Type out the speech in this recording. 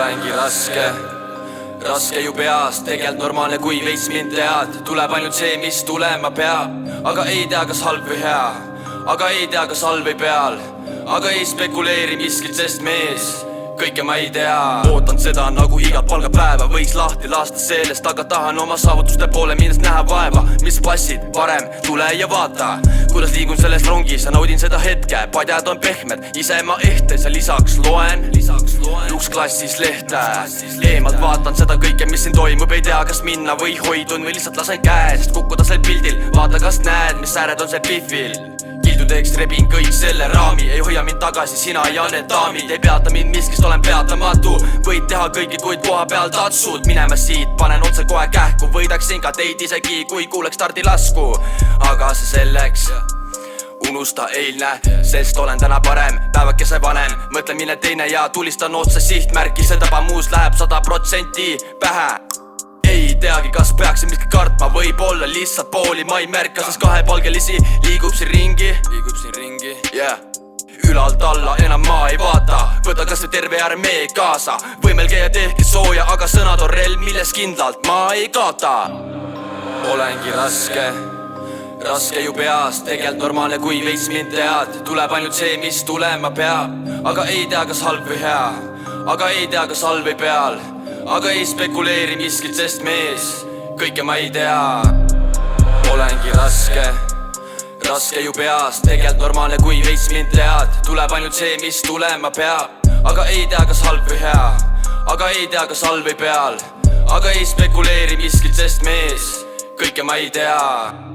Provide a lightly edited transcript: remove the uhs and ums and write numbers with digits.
Olengi raske ju peas, tegelt normaalne, kui veits mind tead. Tuleb ainult see, mis tulema peab, aga ei tea, kas halb või hea, aga ei tea, kas all või peal, aga ei spekuleeri miskit, sest mees kõike ma ei tea. Ootan seda nagu igat palgapäeva, võiks lahti lasta sellest, aga tahan oma saavutuste poole minnes näha vaeva. Mis passid, parem tule ja vaata, kuidas liigun selles rongis ja naudin seda hetke. Padjad on pehmed, ise ma ehtes ja lisaks loen juuksklassis lehte. Eemalt vaatan seda kõike, mis siin toimub, ei tea, kas minna või hoidun või lihtsalt lasen käest kukkuda sel pildil. Vaata, kas näed, mis ääred on see pihvil. Kildudeks rebin kõik selle raami, ei hoia mind tagasi sina ja need daamid. Ei peata mind miskist, olen peatamatu, võid teha kõike, kuid koha peal tatsud. Minema siit, panen otse kohe kähku, võidaksin ka teid isegi, kui kuuleks stardilasku. Aga see selleks, unusta eilne, sest olen täna parem, päevakese vanem. Mõtlen mille teine ja tulistan otse sihtmärki, see taba muus läheb 100% pähe. Ei teagi, kas peaksin miski kartma, võib-olla lihtsalt pooli ma ei märka, sest kahepalgelisi liigub siin ringi, yeah. Ülalt alla enam ma ei vaata, võta kas või terve armee kaasa. Võimel käia tehke sooja, aga sõnad on relv, milles kindlalt ma ei kaota. Olengi raske ju peas, tegelt normaalne, kui veits mind tead. Tuleb ainult see, mis tulema peab, aga ei tea, kas halb või hea, aga ei tea, kas all või peal, aga ei spekuleeri miskit, sest mees kõike ma ei tea. Olengi raske ju peas, tegelt normaalne, kui veits mind tead. Tuleb ainult see, mis tulema peab, aga ei tea, kas halb või hea, aga ei tea, kas all või peal, aga ei spekuleeri miskit, sest mees kõike ma ei tea.